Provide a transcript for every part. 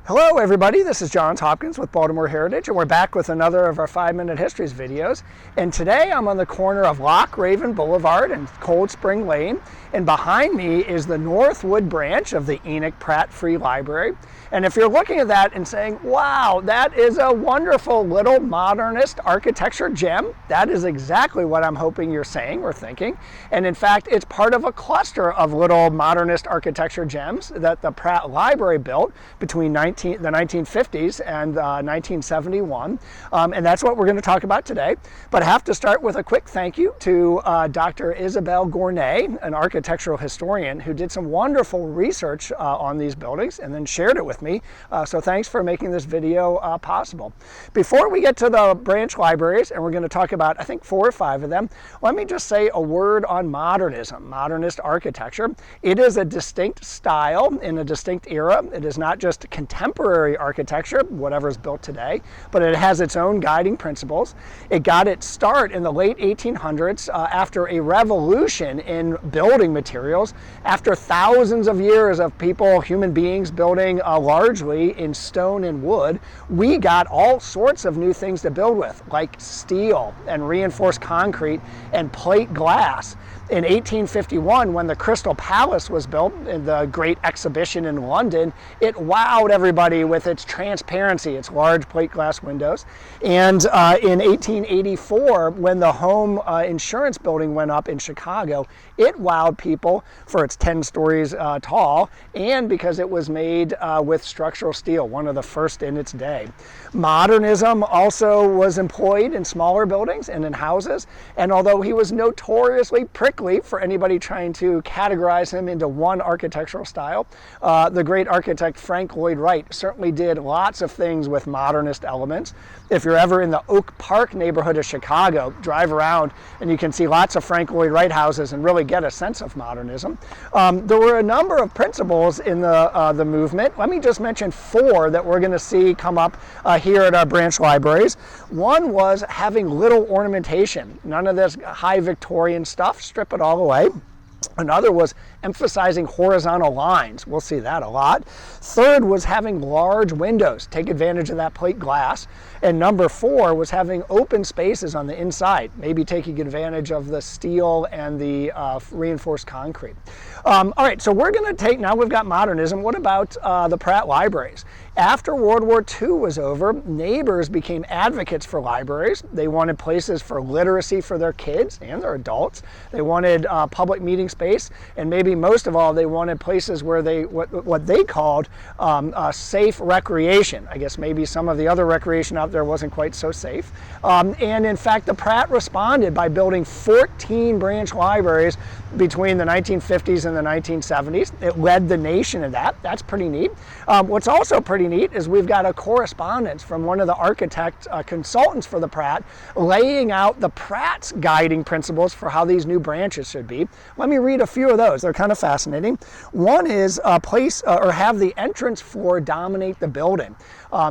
Hello everybody, this is Johns Hopkins with Baltimore Heritage, and we're back with another of our 5-Minute Histories videos. And today I'm on the corner of Loch Raven Boulevard and Cold Spring Lane, and behind me is the Northwood branch of the Enoch Pratt Free Library. And if you're looking at that and saying, wow, that is a wonderful little modernist architecture gem, that is exactly what I'm hoping you're saying or thinking. And in fact, it's part of a cluster of little modernist architecture gems that the Pratt Library built between the 1950s and 1971. And that's what we're going to talk about today. But I have to start with a quick thank you to Dr. Isabelle Gournay, an architectural historian who did some wonderful research on these buildings and then shared it with me. So thanks for making this video possible. Before we get to the branch libraries, and we're going to talk about, I think, 4 or 5 of them, let me just say a word on modernism, modernist architecture. It is a distinct style in a distinct era. It is not just contemporary architecture, whatever is built today, but it has its own guiding principles. It got its start in the late 1800s after a revolution in building materials, after thousands of years of people, human beings, building largely in stone and wood. We got all sorts of new things to build with, like steel and reinforced concrete and plate glass. In 1851, when the Crystal Palace was built in the Great Exhibition in London, it wowed everybody with its transparency, its large plate glass windows. And in 1884, when the home insurance building went up in Chicago, it wowed people for its 10 stories tall and because it was made with structural steel, one of the first in its day. Modernism also was employed in smaller buildings and in houses, and although he was notoriously prickly for anybody trying to categorize him into one architectural style, the great architect Frank Lloyd Wright certainly did lots of things with modernist elements. If you're ever in the Oak Park neighborhood of Chicago, drive around and you can see lots of Frank Lloyd Wright houses and really get a sense of modernism. There were a number of principles in the movement. Let me just mention 4 that we're going to see come up here at our branch libraries. One was having little ornamentation, none of this high Victorian stuff, strip it all away. Another was emphasizing horizontal lines. We'll see that a lot. Third was having large windows, take advantage of that plate glass. And number 4 was having open spaces on the inside, maybe taking advantage of the steel and the reinforced concrete. All right, so we're going to take, now we've got modernism, what about the Pratt libraries? After World War II was over, neighbors became advocates for libraries. They wanted places for literacy for their kids and their adults. They wanted public meeting space, and maybe most of all, they wanted places where they what they called safe recreation. I guess maybe some of the other recreation out there wasn't quite so safe. And in fact, the Pratt responded by building 14 branch libraries between the 1950s and the 1970s. It led the nation in that. That's pretty neat. What's also pretty neat is we've got a correspondence from one of the architect consultants for the Pratt laying out the Pratt's guiding principles for how these new branches should be. Let me read a few of those. They're kind of fascinating. One is place or have the entrance floor dominate the building.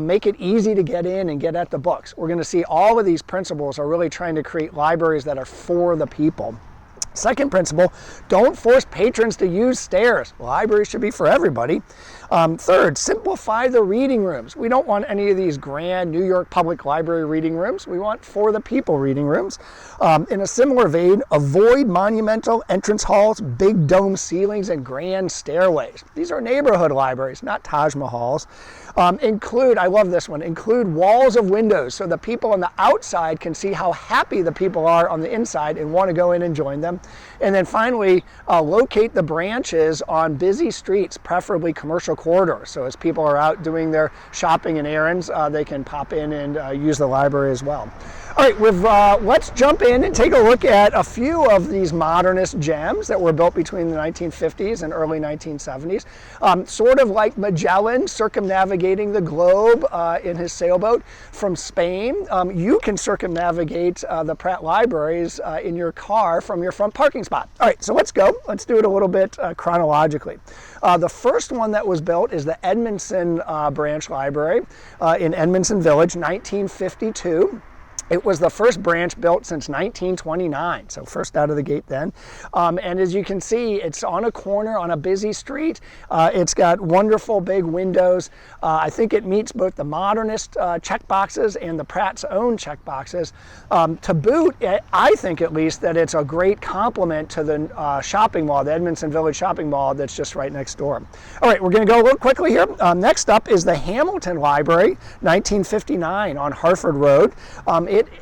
Make it easy to get in and get at the books. We're going to see all of these principles are really trying to create libraries that are for the people. Second principle, don't force patrons to use stairs. Libraries should be for everybody. Third, simplify the reading rooms. We don't want any of these grand New York Public Library reading rooms. We want for the people reading rooms. In a similar vein, avoid monumental entrance halls, big dome ceilings, and grand stairways. These are neighborhood libraries, not Taj Mahals. Include, I love this one, include walls of windows so the people on the outside can see how happy the people are on the inside and want to go in and join them. And then finally, locate the branches on busy streets, preferably commercial corridors. So as people are out doing their shopping and errands, they can pop in and use the library as well. All right, let's jump in and take a look at a few of these modernist gems that were built between the 1950s and early 1970s. Sort of like Magellan circumnavigating the globe in his sailboat from Spain. You can circumnavigate the Pratt libraries in your car from your front parking spot. All right, so let's go. Let's do it a little bit chronologically. The first one that was built is the Edmondson branch library in Edmondson Village, 1952. It was the first branch built since 1929, so first out of the gate then. And as you can see, it's on a corner on a busy street. It's got wonderful big windows. I think it meets both the Modernist check boxes and the Pratt's own check boxes. To boot, I think at least that it's a great complement to the shopping mall, the Edmondson Village shopping mall that's just right next door. All right, we're going to go a little quickly here. Next up is the Hamilton Library, 1959 on Harford Road.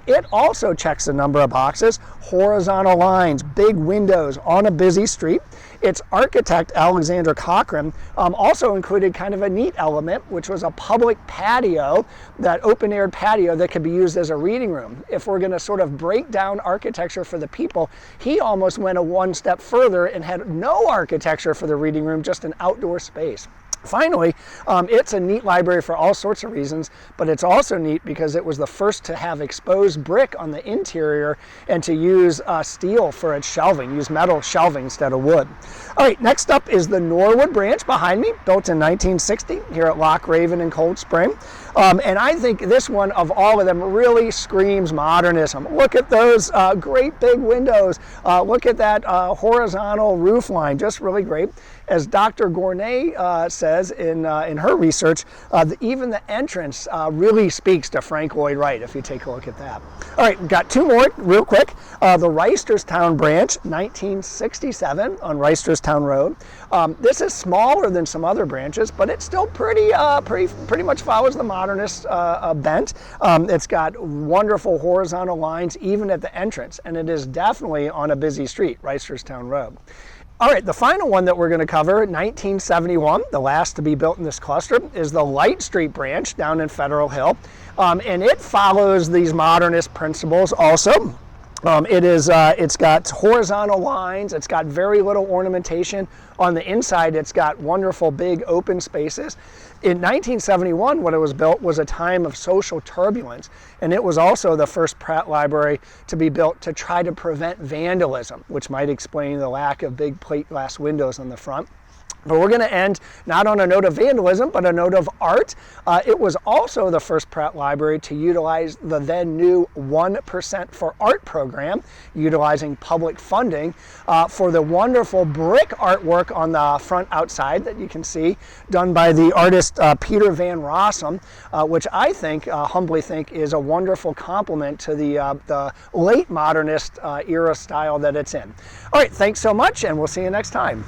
It also checks a number of boxes, horizontal lines, big windows on a busy street. Its architect, Alexander Cochran, also included kind of a neat element, which was a public patio, that open-air patio that could be used as a reading room. If we're going to sort of break down architecture for the people, he almost went one step further and had no architecture for the reading room, just an outdoor space. Finally, it's a neat library for all sorts of reasons, but it's also neat because it was the first to have exposed brick on the interior and to use steel for its shelving, use metal shelving instead of wood. All right, next up is the Norwood branch behind me, built in 1960 here at Loch Raven in Cold Spring. And I think this one of all of them really screams modernism. Look at those great big windows. Look at that horizontal roof line, just really great. As Dr. Gournay says in her research, even the entrance really speaks to Frank Lloyd Wright, if you take a look at that. All right, we've got two more real quick. The Reisterstown branch, 1967 on Reisterstown Road. This is smaller than some other branches, but it still pretty much follows the Modernist bent. It's got wonderful horizontal lines even at the entrance, and it is definitely on a busy street, Reisterstown Road. All right, the final one that we're going to cover, 1971, the last to be built in this cluster, is the Light Street branch down in Federal Hill. And it follows these modernist principles also. It's got horizontal lines, it's got very little ornamentation. On the inside, it's got wonderful big open spaces. In 1971, when it was built, was a time of social turbulence, and it was also the first Pratt library to be built to try to prevent vandalism, which might explain the lack of big plate glass windows on the front. But we're going to end not on a note of vandalism, but a note of art. It was also the first Pratt library to utilize the then new 1% for Art program, utilizing public funding for the wonderful brick artwork on the front outside that you can see, done by the artist Peter Van Rossum, which I think, humbly think, is a wonderful complement to the late modernist era style that it's in. All right, thanks so much, and we'll see you next time.